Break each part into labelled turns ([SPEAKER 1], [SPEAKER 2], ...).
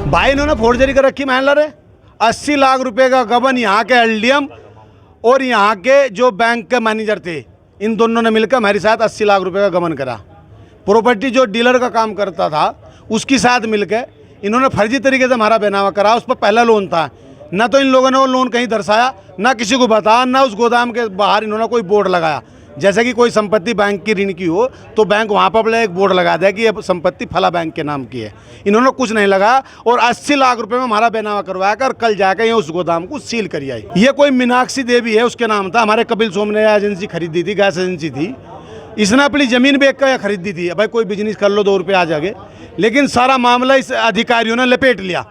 [SPEAKER 1] भाई इन्होंने फोर्जरी कर रखी मैनलर है। 80 लाख रुपए का गबन यहाँ के एलडीएम और यहाँ के जो बैंक के मैनेजर थे, इन दोनों ने मिलकर हमारे साथ 80 लाख रुपए का गबन करा। प्रॉपर्टी जो डीलर का काम करता था उसके साथ मिलकर इन्होंने फर्जी तरीके से हमारा बेनामा करा। उस पर पहला लोन था, ना तो इन लोगों ने वो लोन कहीं दर्शाया, ना किसी को बताया, ना उस गोदाम के बाहर इन्होंने कोई बोर्ड लगाया। जैसे कि कोई संपत्ति बैंक की ऋण की हो तो बैंक वहाँ पर एक बोर्ड लगा दिया कि ये संपत्ति फला बैंक के नाम की है। इन्होंने कुछ नहीं लगाया और 80 लाख रुपए में हमारा बेनामा करवाया कर कल जाकर ये उस गोदाम को सील करी आई। ये कोई मीनाक्षी देवी है, उसके नाम था। हमारे कपिल सोम ने एजेंसी खरीदी थी, गैस एजेंसी थी। इसने अपनी ज़मीन बेच कर खरीदी थी। भाई कोई बिजनेस कर लो, 2 रुपये आ जाएंगे, लेकिन सारा मामला इस अधिकारियों ने लपेट लिया।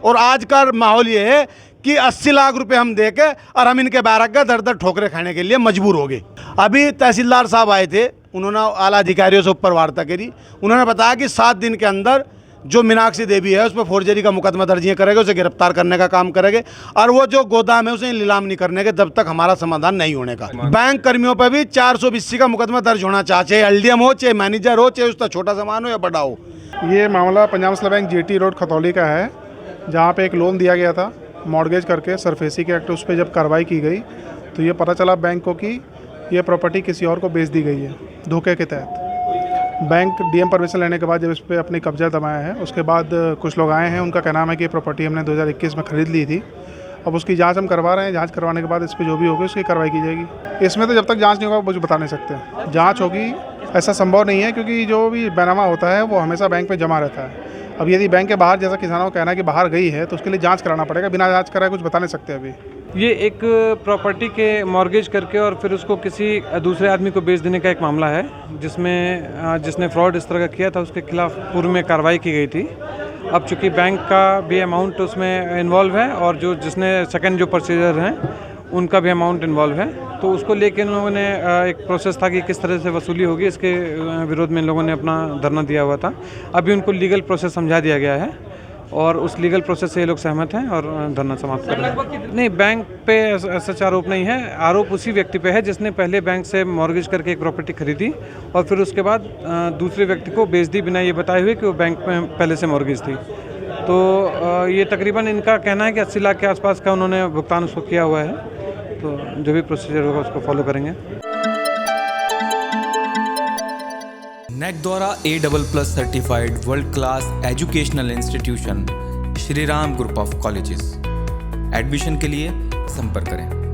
[SPEAKER 1] और आज का माहौल ये है कि 80 लाख रुपए हम दे के और हम इनके बैरक का दर दर ठोकरे खाने के लिए मजबूर हो गए। अभी तहसीलदार साहब आए थे, उन्होंने आला अधिकारियों से ऊपर वार्ता करी। उन्होंने बताया कि 7 दिन के अंदर जो मीनाक्षी देवी है उस पर फोर्जरी का मुकदमा दर्ज करेंगे, उसे गिरफ्तार करने का काम करेंगे और वो जो गोदाम है उसे नीलाम नहीं करने के जब तक हमारा समाधान नहीं होने का। बैंक कर्मियों पर भी 420 का मुकदमा दर्ज होना चाहिए, चाहे एलडीएम हो, चाहे मैनेजर हो, चाहे उसका छोटा सामान हो या बड़ा हो।
[SPEAKER 2] ये मामला Punjab national bank GT road Khatauli का है, जहाँ पे एक लोन दिया गया था मॉर्गेज करके सरफेसी के एक्ट। उस पर जब कार्रवाई की गई तो ये पता चला बैंक को कि ये प्रॉपर्टी किसी और को बेच दी गई है धोखे के तहत। बैंक डीएम परमिशन लेने के बाद जब इस पर अपनी कब्जा दबाया है, उसके बाद कुछ लोग आए हैं, उनका कहना है कि ये प्रॉपर्टी हमने 2021 में ख़रीद ली थी। अब उसकी जांच हम करवा रहे हैं, जांच करवाने के बाद इस पर जो भी होगी उसकी कार्रवाई की जाएगी। इसमें तो जब तक जांच नहीं होगा कुछ बता नहीं सकते। जांच होगी ऐसा संभव नहीं है, क्योंकि जो भी बैनामा होता है वो हमेशा बैंक पे जमा रहता है। अब यदि बैंक के बाहर, जैसा किसानों का कहना है कि बाहर गई है, तो उसके लिए जांच कराना पड़ेगा। बिना जांच कराए कुछ बता नहीं सकते अभी।
[SPEAKER 3] ये एक प्रॉपर्टी के मॉर्गेज करके और फिर उसको किसी दूसरे आदमी को बेच देने का एक मामला है, जिसमें जिसने फ्रॉड इस तरह का किया था उसके खिलाफ पूर्व में कार्रवाई की गई थी। अब चूँकि बैंक का भी अमाउंट उसमें इन्वॉल्व है और जो जिसने सेकंड जो परचेजर हैं उनका भी अमाउंट इन्वॉल्व है, तो उसको लेके इन लोगों ने एक प्रोसेस था कि किस तरह से वसूली होगी, इसके विरोध में इन लोगों ने अपना धरना दिया हुआ था। अभी उनको लीगल प्रोसेस समझा दिया गया है और उस लीगल प्रोसेस से ये लोग सहमत हैं और धरना समाप्त कर रहे हैं। नहीं, बैंक पे सच आरोप नहीं है। आरोप उसी व्यक्ति पे है जिसने पहले बैंक से मॉर्गेज करके एक प्रॉपर्टी खरीदी और फिर उसके बाद दूसरे व्यक्ति को बेच दी बिना ये बताए हुए कि वो बैंक में पहले से मॉर्गेज थी। तो ये तकरीबन इनका कहना है कि 80 लाख के आसपास का उन्होंने भुगतान उसको किया हुआ है। तो जो भी प्रोसीजर होगा उसको फॉलो करेंगे।
[SPEAKER 4] नेक द्वारा A++ certified world class educational institution Shri Ram group of colleges. Admission के लिए संपर्क करें।